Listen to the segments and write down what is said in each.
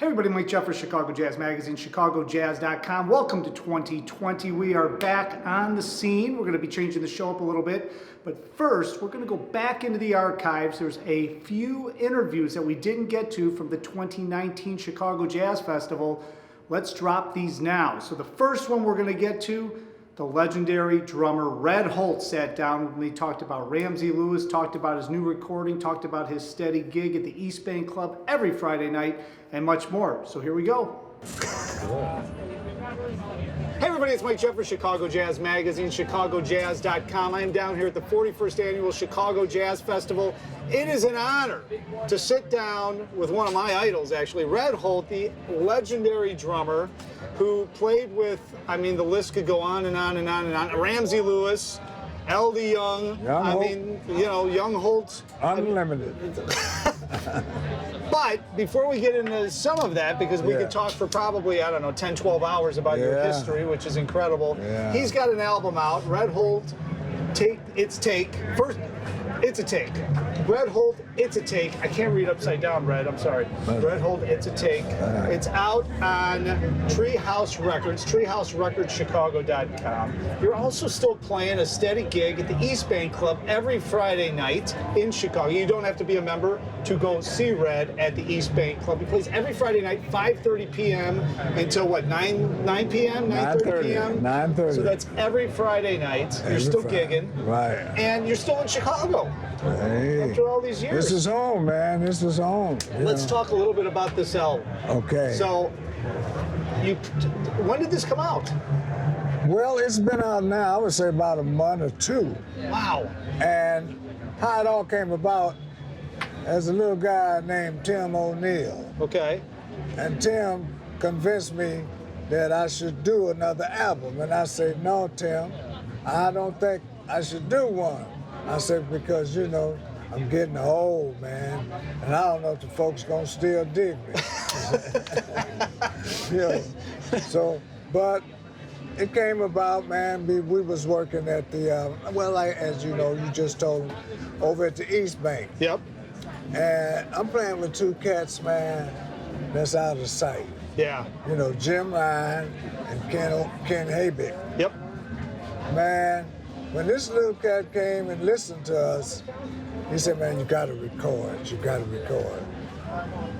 Hey everybody, Mike Jeffers, Chicago Jazz Magazine, ChicagoJazz.com. Welcome to 2020. We are back on the scene. We're going to be changing the show up a little bit. But first, we're going to go back into the archives. There's a few interviews that we didn't get to from the 2019 Chicago Jazz Festival. Let's drop these now. So the first one we're going to get to, the legendary drummer Redd Holt sat down when he talked about Ramsey Lewis, talked about his new recording, talked about his steady gig at the East Bank Club every Friday night, and much more. So here we go. Hey everybody, it's Mike Jeffers, Chicago Jazz Magazine, ChicagoJazz.com. I am down here at the 41st Annual Chicago Jazz Festival. It is an honor to sit down with one of my idols, actually, Redd Holt, the legendary drummer who played with, I mean, the list could go on and on and on and on. Ramsey Lewis, L.D. Young, Young Holt. Unlimited. But before we get into some of that, because we could talk for probably, I don't know, 10, 12 hours about your history, which is incredible. Yeah. He's got an album out, Redd Holt, It's a Take. Redd Holt, It's a Take. I can't read upside down, Redd, I'm sorry. Redd Holt, It's a Take. It's out on Treehouse Records, TreehouseRecordsChicago.com. You're also still playing a steady gig at the East Bank Club every Friday night in Chicago. You don't have to be a member to go see Redd at the East Bank Club. He plays every Friday night, 5:30 p.m. until what, 9 p.m., 9:30 p.m.? 9:30. So that's every Friday night. You're still gigging. Right. And you're still in Chicago. Hey. After all these years. This is home, man. This is home. Let's talk a little bit about this album. Okay. So, when did this come out? Well, it's been out now, I would say about a month or two. Wow. And how it all came about, there's a little guy named Tim O'Neill. Okay. And Tim convinced me that I should do another album. And I said, no, Tim, I don't think I should do one. I said, because, you know, I'm getting old, man, and I don't know if the folks gonna still dig me. But it came about, man, we was working at the, as you know, you just told me, over at the East Bank. Yep. And I'm playing with two cats, man, that's out of sight. Yeah. You know, Jim Ryan and Ken Haybick. Yep. Man, when this little cat came and listened to us, he said, man, you gotta record.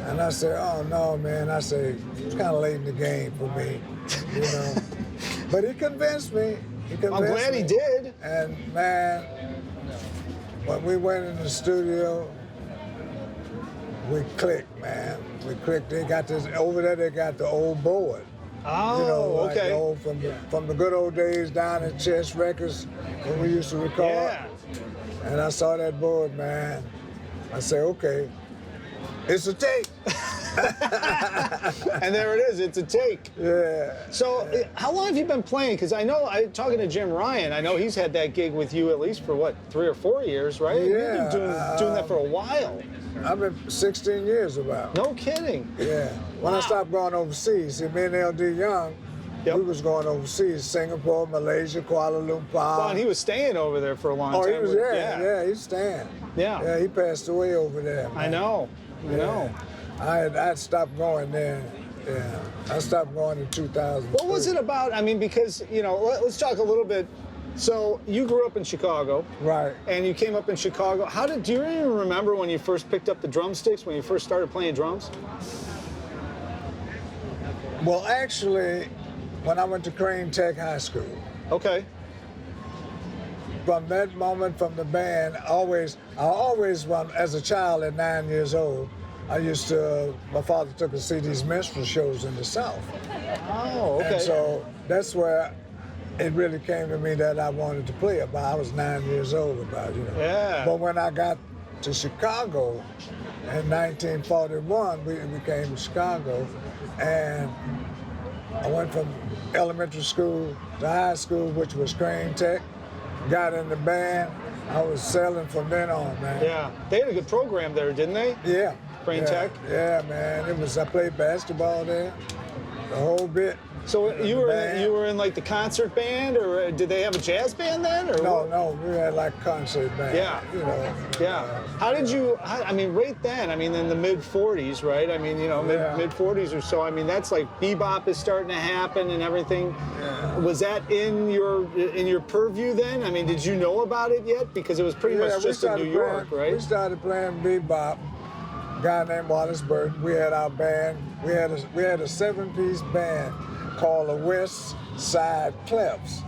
And I said, oh no, man. I said, it's kind of late in the game for me, you know. But he convinced me. I'm glad he did. And man, when we went in the studio, we clicked, man. We clicked. They got this, over there they got the old board. Oh, you know, like okay. The old, from the good old days down at Chess Records when we used to record. Yeah. And I saw that board, man. I said, okay, it's a take. And there it is, it's a take. Yeah. So, how long have you been playing? Because I know, talking to Jim Ryan, I know he's had that gig with you at least for what, 3 or 4 years, right? Yeah. You've been doing that for a while. I've been 16 years about. No kidding. Yeah. When I stopped going overseas, see, me and L.D. Young, we was going overseas, Singapore, Malaysia, Kuala Lumpur. Well, and he was staying over there for a long time. Oh, he was there. Yeah, he was staying. Yeah. Yeah, he passed away over there, man. I know. I stopped going there. Yeah, I stopped going in 2000. What was it about? I mean, because, you know, let's talk a little bit. So you grew up in Chicago. Right. And you came up in Chicago. Do you even remember when you first picked up the drumsticks, when you first started playing drums? Well, actually, when I went to Crane Tech High School. Okay. From that moment, from the band, I always, as a child at 9 years old, my father took us to see these minstrel shows in the South. Oh, okay. And so that's where it really came to me that I wanted to play about. I was 9 years old about, you know. Yeah. But when I got to Chicago in 1941, we came to Chicago, and I went from elementary school to high school, which was Crane Tech, got in the band. I was selling from then on, man. Yeah. They had a good program there, didn't they? Yeah. Crane Tech? Yeah, man. I played basketball there, the whole bit. So you were in like the concert band, or did they have a jazz band then? Or No, we had like concert band. Yeah. You know. Yeah. How did you? I mean, right then. I mean, in the mid '40s, right? I mean, you know, mid '40s or so. I mean, that's like bebop is starting to happen and everything. Yeah. Was that in your purview then? I mean, did you know about it yet? Because it was pretty much just in New York, right? We started playing bebop. A guy named Wallace Burton. We had our band. We had a 7-piece band called the West Side Clefs.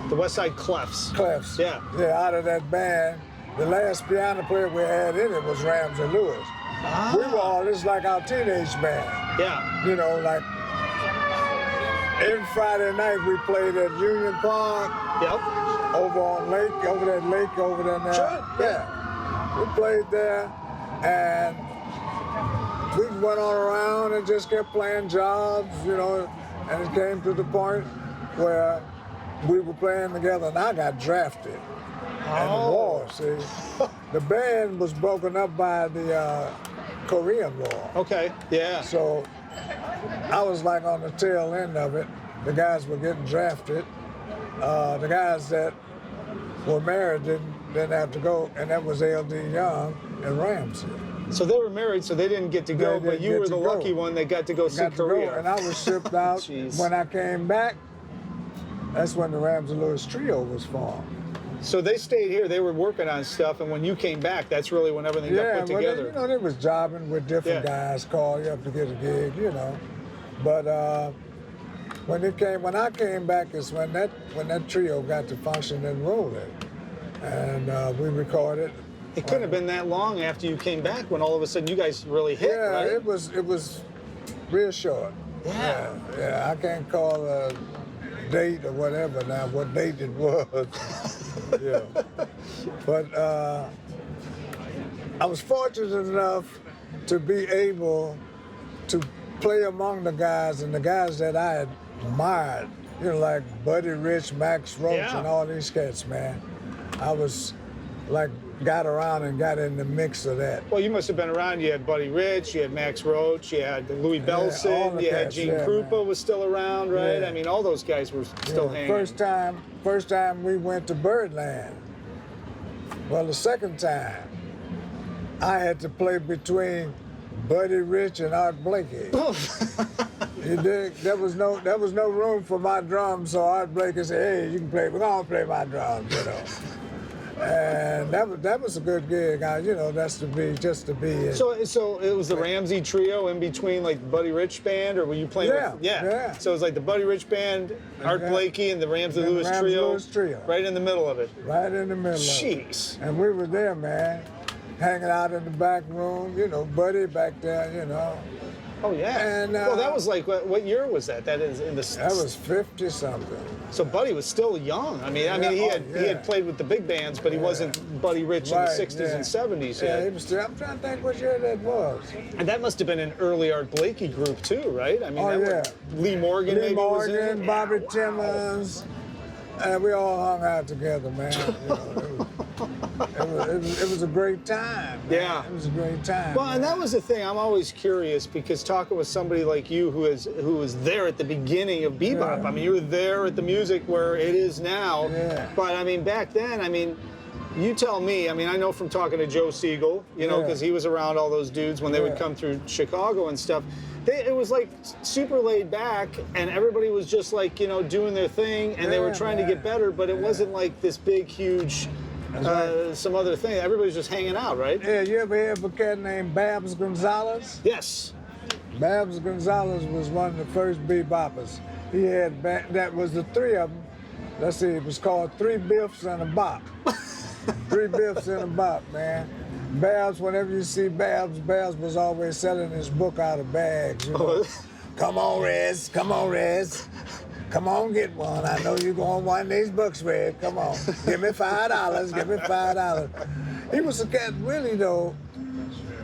The West Side Clefs. Clefs. Yeah. Yeah. Out of that band, the last piano player we had in it was Ramsey Lewis. Ah. We were all just like our teenage band. Yeah. You know, like every Friday night we played at Union Park. Yep. Over that lake over there. Sure. Yeah. We played there, and we went on around and just kept playing jobs, you know, and it came to the point where we were playing together, and I got drafted in the war, see. The band was broken up by the Korean War. Okay. Yeah. So I was like on the tail end of it. The guys were getting drafted. The guys that were married didn't have to go, and that was L.D. Young and Ramsey. So they were married, so they didn't get to go, They but didn't you get were to the go. lucky one that got to go see Got to go, Korea. and I was shipped out. Jeez. When I came back, that's when the Ramsey Lewis Trio was formed. So they stayed here. They were working on stuff, and when you came back, that's really when everything got put together. You know, they was jobbing with different guys, call you up to get a gig, you know. But when I came back is when that trio got to function and rolling, and we recorded. It couldn't have been that long after you came back when all of a sudden you guys really hit, right? It was real short. Yeah. I can't call a date or whatever now, what date it was. Yeah. But I was fortunate enough to be able to play among the guys, and the guys that I admired, you know, like Buddy Rich, Max Roach, and all these cats, man. I was like, got around and got in the mix of that. Well, you must have been around. You had Buddy Rich, you had Max Roach, you had Louis Bellson, you had Gene Krupa was still around, right? Yeah. I mean, all those guys were still hanging. First time we went to Birdland. Well, the second time, I had to play between Buddy Rich and Art Blakey. You dig? There was no room for my drums, so Art Blakey said, "Hey, you can play. We're gonna play my drums," you know. And that was a good gig. You know, just to be. So it was the Ramsey trio in between, like the Buddy Rich band, or were you playing? Yeah. So it was like the Buddy Rich band, Art Blakey, and the Ramsey Lewis trio. Right in the middle of it. Right in the middle. Jeez. Of it. And we were there, man, hanging out in the back room. You know, Buddy back there. You know. Oh yeah. And well, that was like what year was that? That is in the. That was 50-something. So Buddy was still young. I mean, he had played with the big bands, but he wasn't Buddy Rich in the '60s and '70s yet. Yeah, he was still. I'm trying to think what year that was. And that must have been an eearly Art Blakey group too, right? I mean, Lee Morgan Lee maybe Morgan, was in it. Bobby Timmons, and we all hung out together, man. You know, it was a great time. Man. Yeah, it was a great time. Well, man. and that was the thing. I'm always curious because talking with somebody like you who was there at the beginning of bebop. I mean, you were there at the music where it is now. Yeah. But I mean, back then, I mean, you tell me. I mean, I know from talking to Joe Siegel, you know, because he was around all those dudes when they would come through Chicago and stuff. It was like super laid back, and everybody was just like, you know, doing their thing, and they were trying to get better, but it wasn't like this big, huge. Some other thing. Everybody's just hanging out, right? Yeah, you ever hear of a cat named Babs Gonzalez? Yes. Babs Gonzalez was one of the first beboppers. He had, that was the three of them. Let's see, it was called Three Biffs and a Bop. Three Biffs and a Bop, man. Babs, whenever you see Babs was always selling his book out of bags. You know? Come on, Rez. Come on, Rez. Come on, get one. I know you're going to want these books, Red. Come on. Give me $5. Give me $5. He was a cat, really, though,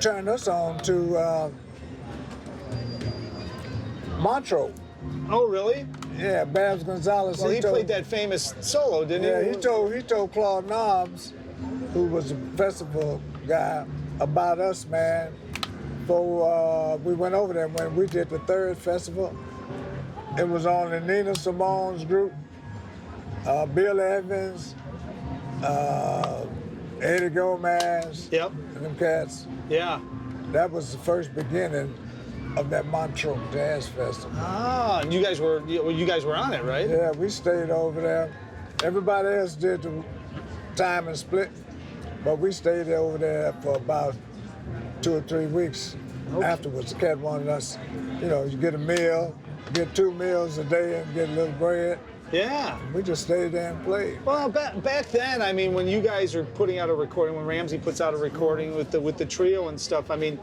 turned us on to Montreux. Oh, really? Yeah, Babs Gonzalez. Well, he played that famous solo, didn't he? Yeah, he told Claude Nobbs, who was a festival guy, about us, man. So we went over there when we did the third festival. It was on the Nina Simone's group, Bill Evans, Eddie Gomez. Yep. and them cats. Yeah. That was the first beginning of that Montreux Jazz Festival. Ah, and you guys were on it, right? Yeah, we stayed over there. Everybody else did the time and split, but we stayed over there for about 2 or 3 weeks. Afterwards, the cat wanted us, you get a meal, get 2 meals a day and get a little bread. Yeah. We just stayed there and played. Well, back then, I mean, when you guys are putting out a recording, when Ramsey puts out a recording with the trio and stuff, I mean,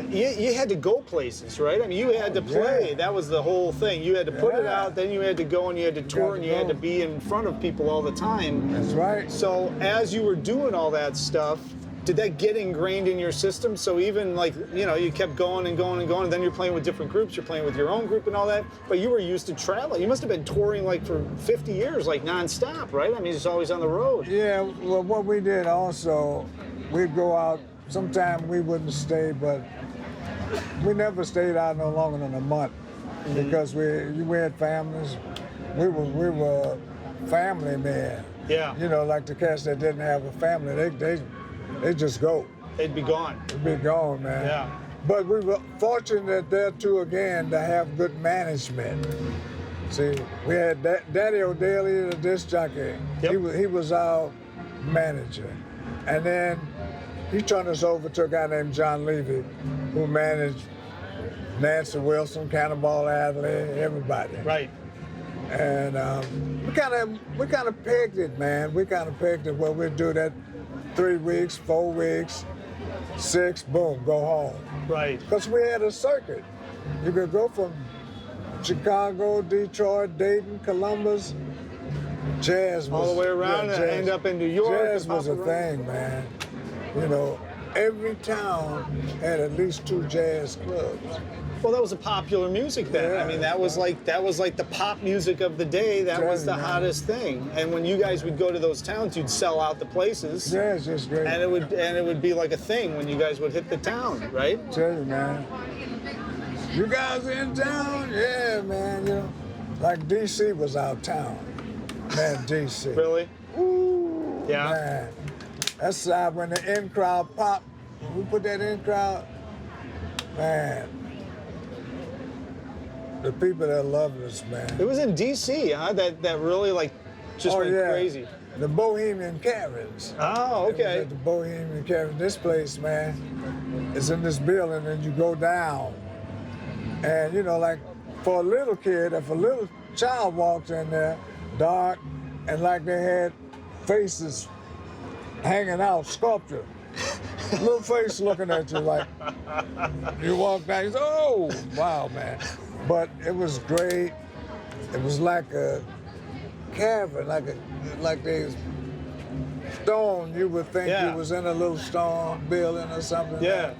you had to go places, right? I mean, you had to play. Yeah. That was the whole thing. You had to put it out, then you had to go and you had to tour and you had to go. be in front of people all the time. That's right. So as you were doing all that stuff, did that get ingrained in your system? So even like, you kept going and going and going, and then you're playing with different groups, you're playing with your own group and all that, but you were used to traveling. You must have been touring like for 50 years, like nonstop, right? I mean, just always on the road. Yeah, well, what we did also, we'd go out. Sometimes we wouldn't stay, but we never stayed out no longer than a month because we had families. We were family men. Yeah. Like the cats that didn't have a family, they just go. They'd be gone. They'd be gone, man. Yeah. But we were fortunate there too again to have good management. See, we had Daddy O'Daly, the disc jockey. Yep. He was our manager, and then he turned us over to a guy named John Levy, who managed Nancy Wilson, Cannonball Adderley, everybody. Right. And we kind of pegged it, man. We kind of pegged it where we'd do that 3 weeks, 4 weeks, 6, boom, go home. Right. Because we had a circuit. You could go from Chicago, Detroit, Dayton, Columbus. Jazz was All the way around and end up in New York. Jazz and was a pop around. thing, man. Every town had at least 2 jazz clubs. Well, that was a popular music then. Yeah, I mean, that was like the pop music of the day. That was the man. hottest thing. And when you guys would go to those towns, you'd sell out the places. Yeah, it's just great. And it would be like a thing when you guys would hit the town, right? Tell you, man. You guys in town? Yeah, man. Like DC was our town. Man, DC. Really? Ooh, Yeah. man. That's when the in crowd popped. When we put that in crowd, man. The people that loved us, man. It was in D.C., huh? That really like just went crazy. The Bohemian Caverns. Oh, It was okay. at the Bohemian Caverns. This place, man, is in this building, and you go down. And like for a little kid, if a little child walked in there, dark, and like they had faces hanging out, sculpture. Little face looking at you like, you walk down, you say, oh, wow, man. But it was great. It was like a cavern, like they stone. You would think Yeah. you was in a little stone building or something. Yeah.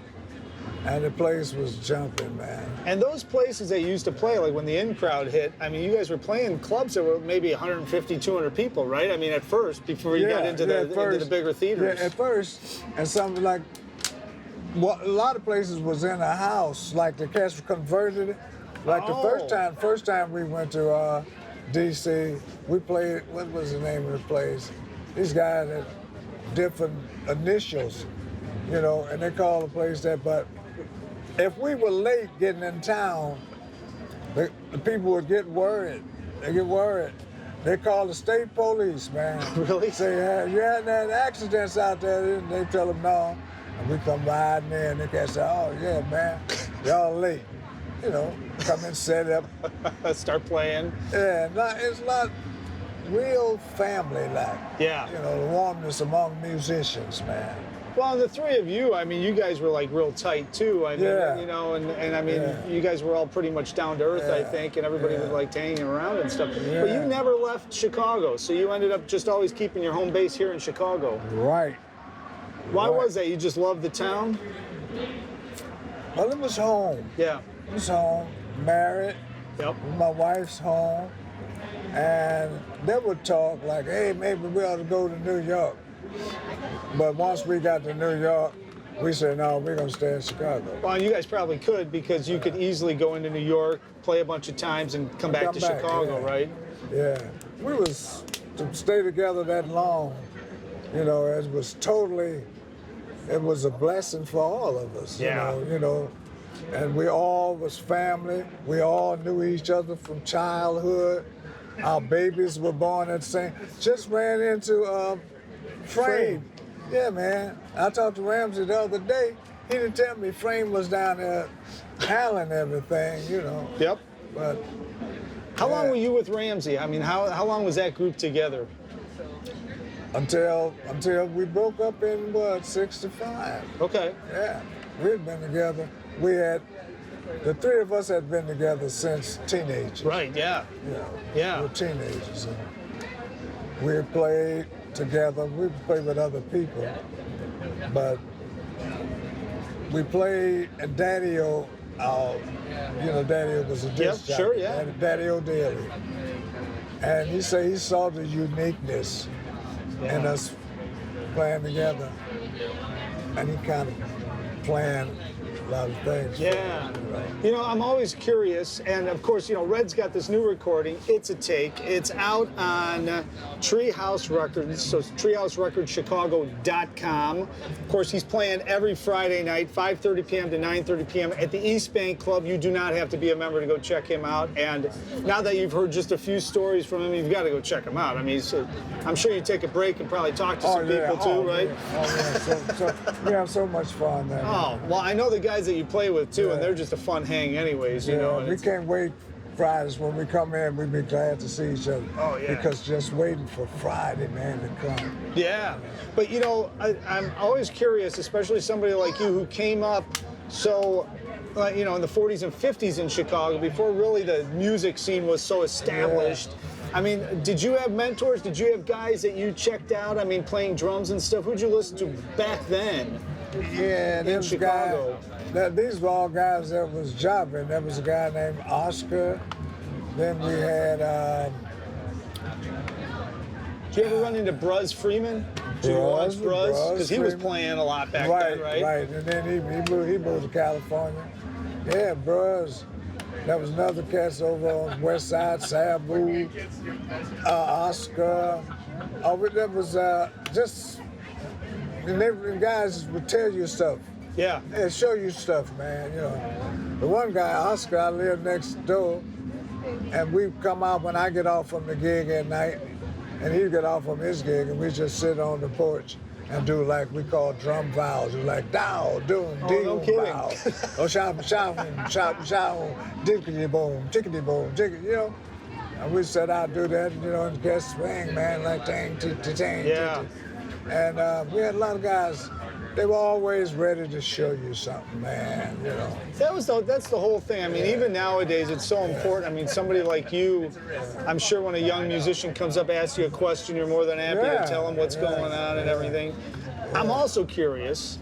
And the place was jumping, man. And those places that you used to play, like when the in crowd hit, I mean, you guys were playing clubs that were maybe 150, 200 people, right? I mean, at first, before you got into the bigger theaters. Yeah, at first, and something like, a lot of places was in a house, like the cats converted it. Like the first time we went to D.C., we played, what was the name of the place? These guys had different initials, and they called the place that, but if we were late getting in town, the people would get worried. They get worried. They call the state police, man. Really? Say, you had accidents out there? And they tell them no. And we come riding in, and they can say, oh, yeah, man, y'all late. Come and set up. Start playing. Yeah, it's not real family-like. Yeah. The warmness among musicians, man. Well, the three of you, I mean, you guys were like real tight too. I mean, Yeah. and I mean, you guys were all pretty much down to earth, I think, and everybody was like hanging around and stuff. Yeah. But you never left Chicago, so you ended up just always keeping your home base here in Chicago. Right. Why Right. was that? You just loved the town? Well, it was home. Yeah. It was home, married. Yep. My wife's home, and they would talk like, hey, maybe we ought to go to New York. But once we got to New York, we said, no, we're going to stay in Chicago. Well, you guys probably could because you could easily go into New York, play a bunch of times, and come back to Chicago, yeah. right? Yeah. We was, to stay together that long, it was totally it was a blessing for all of us. Yeah. You know, and we all was family. We all knew each other from childhood. Our babies were born at the same. Just ran into Frame. Yeah, man. I talked to Ramsey the other day. He didn't tell me Frame was down there handling everything, you know. Yep. But How long were you with Ramsey? I mean, how long was that group together? until we broke up in what, 65. Okay. Yeah. We'd been together. The three of us had been together since teenagers. Right, yeah. Yeah. We were teenagers. And we played together. We played with other people. But we played at Daddy-O. Daddy-O was a disc jockey. Sure, yeah. Daddy-O Daily. And he said he saw the uniqueness in us playing together. And he kind of planned a lot of things. Yeah. You know, I'm always curious, and of course, you know, Red's got this new recording, It's a Take. It's out on Treehouse Records, so it's treehouserecordchicago.com. Of course, he's playing every Friday night, 5:30 p.m. to 9:30 p.m. at the East Bank Club. You do not have to be a member to go check him out, and now that you've heard just a few stories from him, you've got to go check him out. I mean, I'm sure you take a break and probably talk to some people too, right? Yeah. Oh, yeah. We have so much fun there. Oh, well, I know the guys that you play with too, and they're just a fun hang anyways, you know. And we can't wait Fridays when we come in. We'd be glad to see each other. Oh, yeah. Because just waiting for Friday, man, to come. Yeah, but you know, I'm always curious, especially somebody like you who came up so, you know, in the 40s and 50s in Chicago, before really the music scene was so established. Yeah. I mean, did you have mentors? Did you have guys that you checked out? I mean, playing drums and stuff. Who'd you listen to back then? Yeah, in Chicago. These were all guys that was jobbing. There was a guy named Oscar. Then we had Did you ever run into Bruz Freeman? Did you watch Bruz? Because he was playing a lot back then, right? Right, and then he moved to California. Yeah, Bruz. There was another cast over on West Side, Sabu, Oscar. There was just, and the guys would tell you stuff. Yeah. And show you stuff, man, you know. The one guy, Oscar, I lived next door, and we come out when I get off from the gig at night, and he'd get off from his gig, and we just sit on the porch and do like we call drum vowels. It's like dow, doom, ding, no kidding. bow. Oh, shout, shout, dickety boom, chickety boom, chickety, you know. And we said I'd do that, you know, and guest swing, man, like tang, tang. Yeah. And we had a lot of guys. They were always ready to show you something, man, you know. That's the whole thing. I mean, even nowadays, it's so important. I mean, somebody like you, I'm sure when a young musician comes up, asks you a question, you're more than happy to tell them what's going on and everything. I'm also curious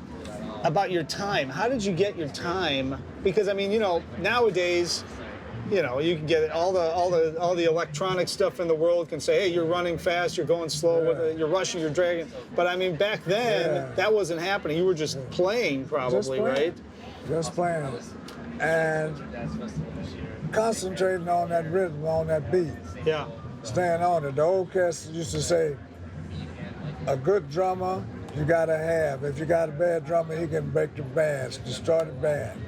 about your time. How did you get your time? Because I mean, you know, nowadays, you know, you can get all the electronic stuff in the world can say, hey, you're running fast, you're going slow, you're rushing, you're dragging. But I mean, back then, that wasn't happening. You were just playing, probably, right? Just playing, and concentrating on that rhythm, on that beat. Yeah. Staying on it. The old cats used to say, a good drummer you gotta have. If you got a bad drummer, he can break the band, destroy the band,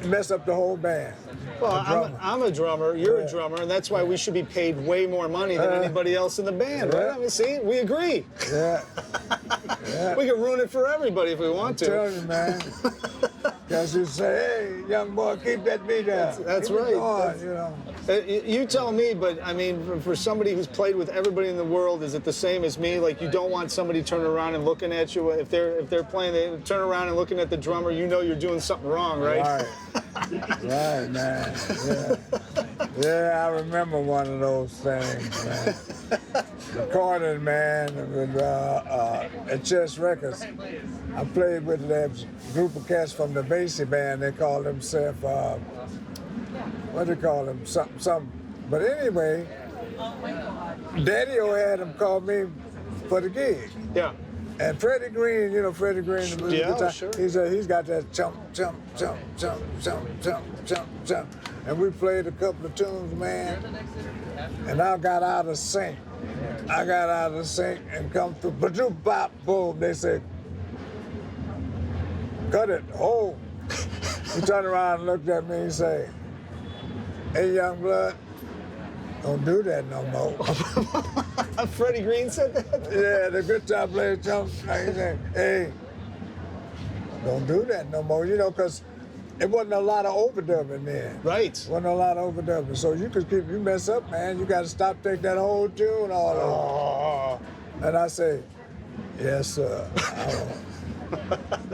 mess up the whole band. Well, I'm a drummer, you're a drummer, and that's why we should be paid way more money than anybody else in the band, right? I mean, see, we agree. Yeah. We can ruin it for everybody if we want to. I'm telling you, man. Because you say, hey, young boy, keep that beat up. That's keep right. It going, you know. You tell me, but I mean, for somebody who's played with everybody in the world, is it the same as me? Like, you don't want somebody turning around and looking at you if they're playing, they turn around and looking at the drummer. You know you're doing something wrong, right? Right, man. Yeah, I remember one of those things, man. Recording, man, with, at Chess Records. I played with that group of cats from the Basie band. They call themselves, what do they call them? Something. But anyway, Daddy-O had them call me for the gig. Yeah. And Freddie Green, you know Freddie Green, the guitar, sure. He's got that chump, chump, chump, chump, chump, chump, chump, chump. And we played a couple of tunes, man. And I got out of sync. And come through, ba-doop, bop, boom. They said, cut it. Oh, he turned around and looked at me and say, "Hey, young blood, don't do that no more." Freddie Green said that? Yeah, the guitar player jumped. He said, "Hey, don't do that no more," you know, because it wasn't a lot of overdubbing then. Right. Wasn't a lot of overdubbing. So you mess up, man, you got to stop, take that whole tune all over. And I say, "Yes, sir."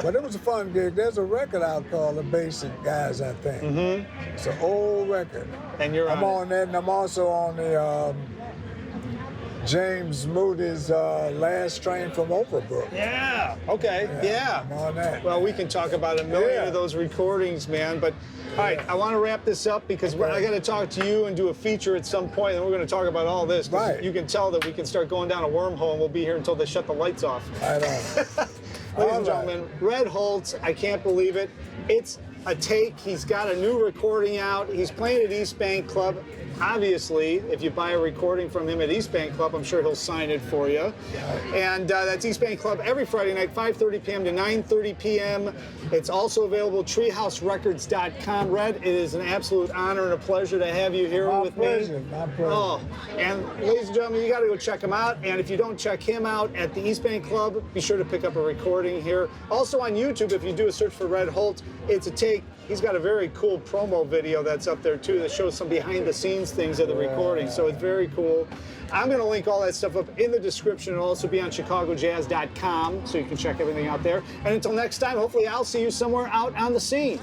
But it was a fun gig. There's a record out called The Basic Guys, I think. Mm-hmm. It's an old record. And you're I'm on that, and I'm also on the James Moody's Last Train from Overbrook. Yeah. Okay. Yeah. I'm on that. Well, we can talk about a million of those recordings, man. But all right, I want to wrap this up because I got to talk to you and do a feature at some point, and we're going to talk about all this. Right. You can tell that we can start going down a wormhole, and we'll be here until they shut the lights off. I know. Ladies and gentlemen, Redd Holt, I can't believe it. It's a take. He's got a new recording out. He's playing at East Bank Club. Obviously, if you buy a recording from him at East Bank Club, I'm sure he'll sign it for you. And that's East Bank Club every Friday night, 5:30 p.m. to 9:30 p.m. It's also available at treehouserecords.com. Redd, it is an absolute honor and a pleasure to have you here with me. My pleasure. Oh, and ladies and gentlemen, you got to go check him out. And if you don't check him out at the East Bank Club, be sure to pick up a recording here. Also on YouTube, if you do a search for Redd Holt, it's a take. He's got a very cool promo video that's up there too that shows some behind the scenes things of the recording. So it's very cool. I'm going to link all that stuff up in the description. It'll also be on chicagojazz.com, so you can check everything out there. And until next time, hopefully I'll see you somewhere out on the scene.